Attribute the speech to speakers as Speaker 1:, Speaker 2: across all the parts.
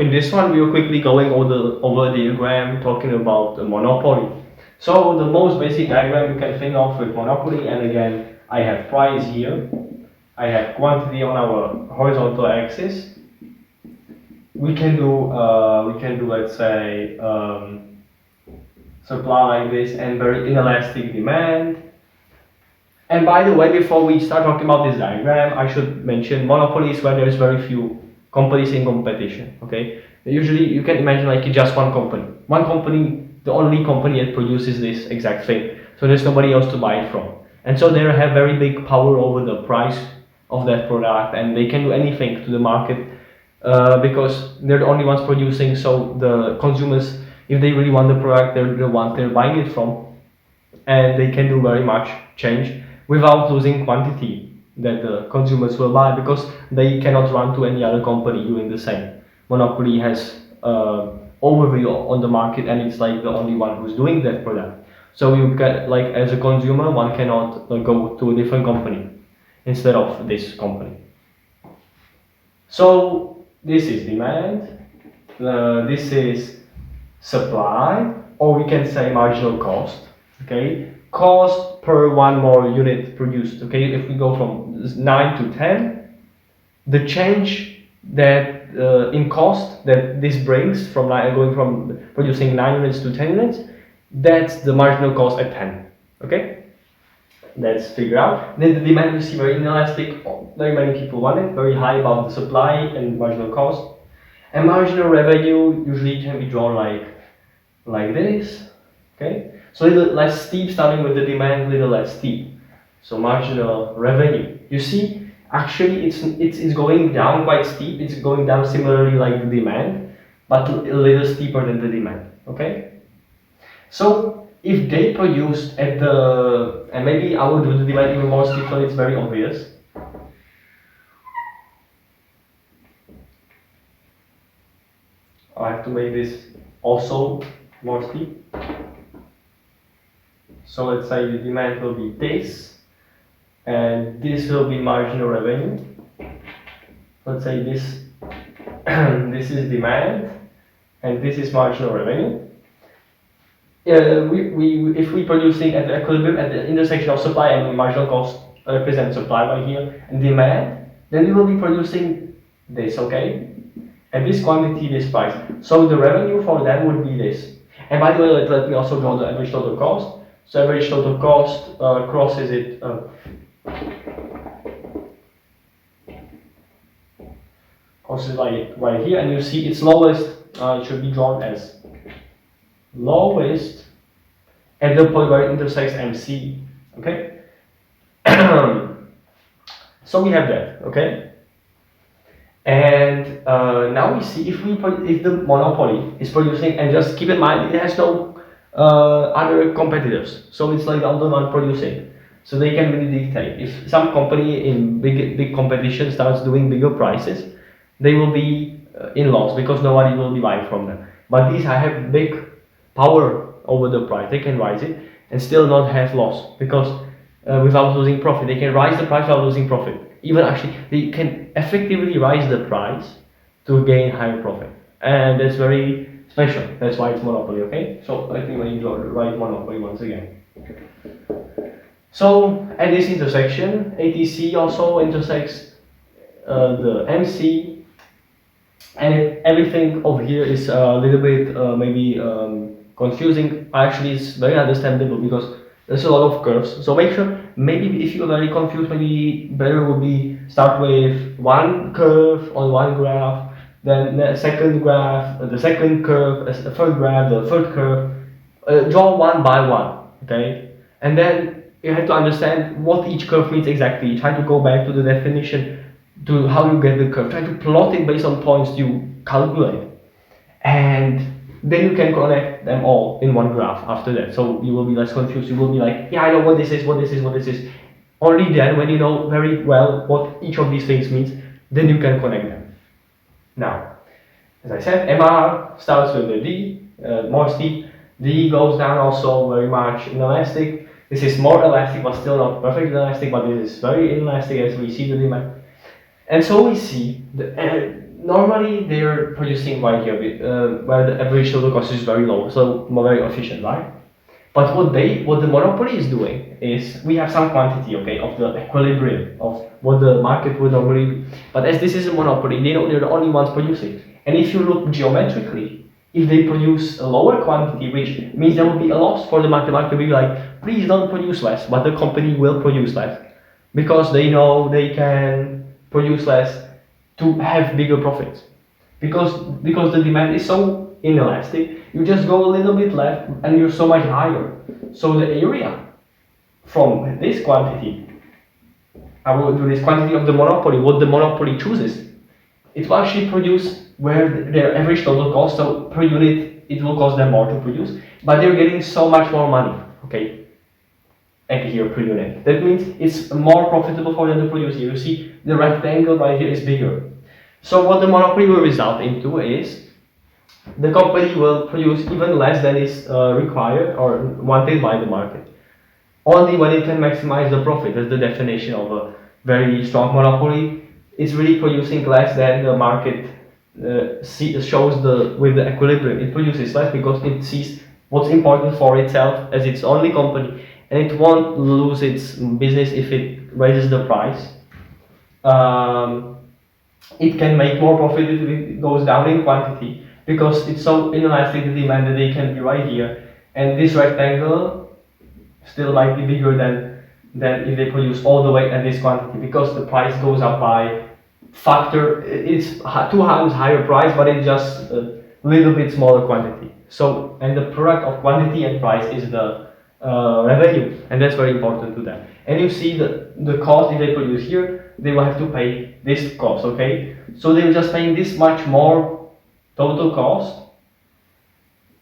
Speaker 1: in this one, we are quickly going over the diagram talking about the monopoly. So the most basic diagram you can think of with monopoly, and again, I have price here, I have quantity on our horizontal axis. We can do let's say supply like this and very inelastic demand. And by the way, before we start talking about this diagram, I should mention monopoly is where there is very few companies in competition. Okay, usually you can imagine like just one company, the only company that produces this exact thing. So there's nobody else to buy it from, and so they have very big power over the price of that product, and they can do anything to the market because they're the only ones producing. So the consumers, if they really want the product, they're the ones they're buying it from, and they can do very much change without losing quantity that the consumers will buy, because they cannot run to any other company doing the same. Monopoly has overview on the market, and it's like the only one who's doing that product. So you get, like, as a consumer, one cannot go to a different company instead of this company. So this is demand, this is supply, or we can say marginal cost. Okay, cost per one more unit produced. Okay, if we go from 9 to 10, the change that in cost that this brings from going from producing 9 units to 10 units, that's the marginal cost at 10. Okay, let's figure out. Then the demand, you see, very inelastic, very many people want it, very high about the supply and marginal cost. And marginal revenue usually can be drawn like this. Okay, so a little less steep, starting with the demand, a little less steep. So marginal revenue, you see, actually it's going down quite steep. It's going down similarly like the demand, but a little steeper than the demand. Okay, so if they produced at the, and maybe I will do the demand even more steep so it's very obvious. I have to make this also more steep. So let's say the demand will be this, and this will be marginal revenue. Let's say this this is demand, and this is marginal revenue. If we producing at the equilibrium, at the intersection of supply and marginal cost represent supply by here, and demand, then we will be producing this. Okay, and this quantity, this price. So the revenue for that would be this. And by the way, let me also draw the average total cost. So average total cost crosses it. Crosses like right here, and you see its lowest. It should be drawn as lowest at the point where it intersects MC. Okay. So we have that. Okay. And now we see if the monopoly is producing, and just keep in mind it has no other competitors, so it's like the only one producing, so they can really dictate. If some company in big competition starts doing bigger prices, they will be in loss because nobody will be buying from them. But these have big power over the price. They can rise it and still not have loss, because without losing profit, they can rise the price without losing profit. Even actually, they can effectively rise the price to gain higher profit, and that's very special. That's why it's monopoly. Okay, so let me write monopoly once again. So at this intersection, ATC also intersects the MC, and everything over here is a little bit maybe confusing. Actually, it's very understandable because there's a lot of curves. So make sure, maybe if you're very confused, maybe better would be start with one curve on one graph, then the second graph, the second curve, the third graph, the third curve. Draw one by one, okay? And then you have to understand what each curve means exactly. Try to go back to the definition, to how you get the curve. Try to plot it based on points you calculate, and then you can connect them all in one graph after that. So you will be less confused. You will be like, yeah, I know what this is, what this is, what this is. Only then, when you know very well what each of these things means, then you can connect them. Now, as I said, MR starts with the D, more steep. D goes down also very much inelastic. This is more elastic, but still not perfectly elastic, but this is very inelastic as we see the demand. And so we see normally they're producing right here, where the average total cost is very low, so very efficient, right? But what the monopoly is doing is we have some quantity, okay, of the equilibrium of what the market would normally be. But as this is a monopoly, they know they're the only ones producing. And if you look geometrically, if they produce a lower quantity, which means there will be a loss for the market will be like, please don't produce less, but the company will produce less because they know they can produce less to have bigger profits. Because the demand is so inelastic, you just go a little bit left and you're so much higher. So the area from this quantity, I will do this quantity of the monopoly, what the monopoly chooses, it will actually produce where their average total cost, so per unit it will cost them more to produce, but they're getting so much more money, okay, at here per unit. That means it's more profitable for them to produce here. You see the rectangle right here is bigger. So what the monopoly will result into is the company will produce even less than is required or wanted by the market. Only when it can maximize the profit. That's the definition of a very strong monopoly. It's really producing less than the market shows with the equilibrium. It produces less because it sees what's important for itself as its only company, and it won't lose its business if it raises the price. It can make more profit if it goes down in quantity because it's so inelastic the demand that they can be right here, and this rectangle still might be bigger than if they produce all the way at this quantity because the price goes up by factor. It's 2 times higher price, but it's just a little bit smaller quantity. So, and the product of quantity and price is the revenue, and that's very important to them. And you see the cost if they produce here, they will have to pay this cost, okay? So they're just paying this much more total cost.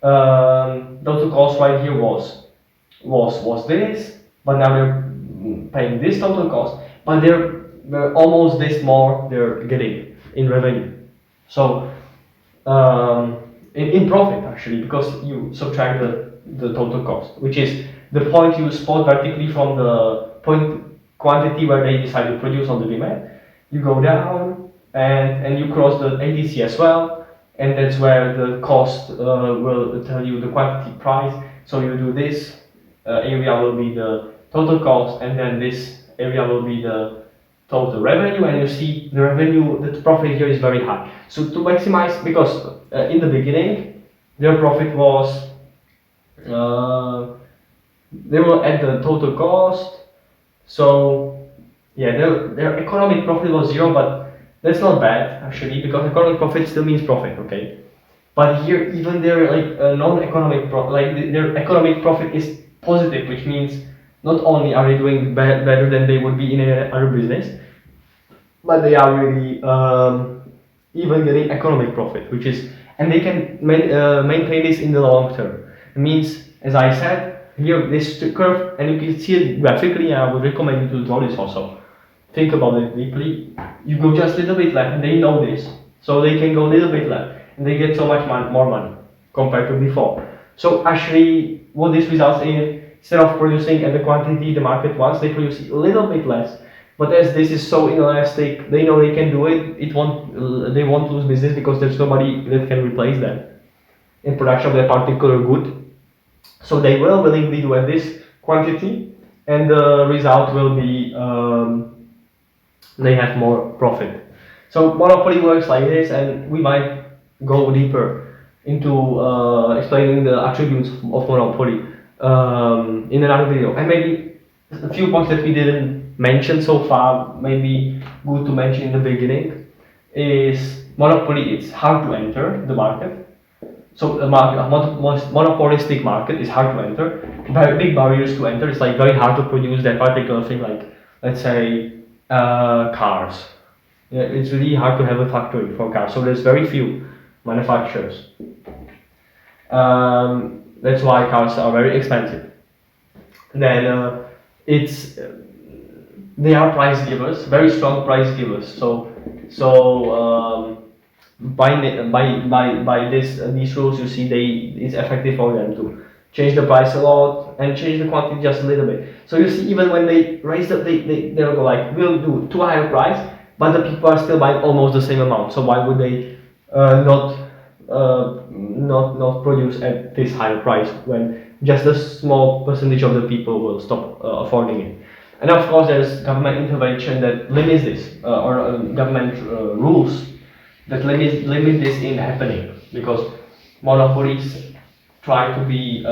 Speaker 1: Total cost right here was this, but now they're paying this total cost, but they're almost this more they're getting in revenue. So in profit actually, because you subtract the total cost, which is the point you spot vertically from the point quantity where they decide to produce on the demand. You go down and you cross the ATC as well, and that's where the cost will tell you the quantity price. So you do this area will be the total cost, and then this area will be the total revenue, and you see the revenue, the profit here is very high. So to maximize, because in the beginning their profit was they were at the total cost, so yeah, their economic profit was 0, but that's not bad actually, because economic profit still means profit, okay? But here even their non-economic profit, their economic profit is positive, which means not only are they doing better than they would be in another business, but they are really even getting economic profit, which is, and they can maintain this in the long term. It means, as I said, here this curve, and you can see it graphically, and I would recommend you to draw this also. Think about it deeply. You go just a little bit left, and they know this, so they can go a little bit left, and they get so much more money compared to before. So actually, what this results in, instead of producing at the quantity the market wants, they produce a little bit less. But as this is so inelastic, they know they can do it. They won't lose business because there's nobody that can replace them in production of that particular good. So they will willingly do at this quantity, and the result will be they have more profit. So monopoly works like this, and we might go deeper into explaining the attributes of monopoly in another video. And maybe a few points that we didn't mention so far, maybe good to mention in the beginning, is monopoly. It's hard to enter the market. So a monopolistic market is hard to enter. Very big barriers to enter. It's like very hard to produce that particular thing, like let's say cars. Yeah, it's really hard to have a factory for cars. So there's very few manufacturers. That's why cars are very expensive. Then they are price givers, very strong price givers. So by these rules, you see it's effective for them to change the price a lot and change the quantity just a little bit. So you see, even when they raise they'll go like, we'll do too high a price, but the people are still buying almost the same amount. So why would they not produce at this higher price when just a small percentage of the people will stop affording it? And of course, there's government intervention that limits this, or government rules that limit this in happening, because monopolies try to be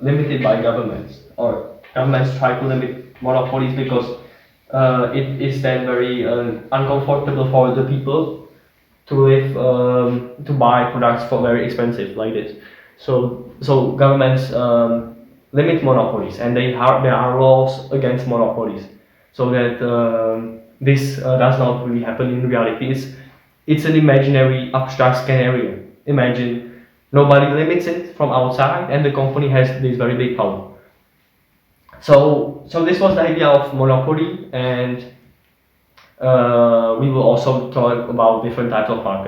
Speaker 1: limited by governments, or governments try to limit monopolies because it is then very uncomfortable for the people to live to buy products for very expensive like this. So governments limit monopolies, and there are laws against monopolies, so that this does not really happen in reality. It's an imaginary abstract scenario. Imagine nobody limits it from outside, and the company has this very big power. So this was the idea of monopoly, and we will also talk about different types of markets.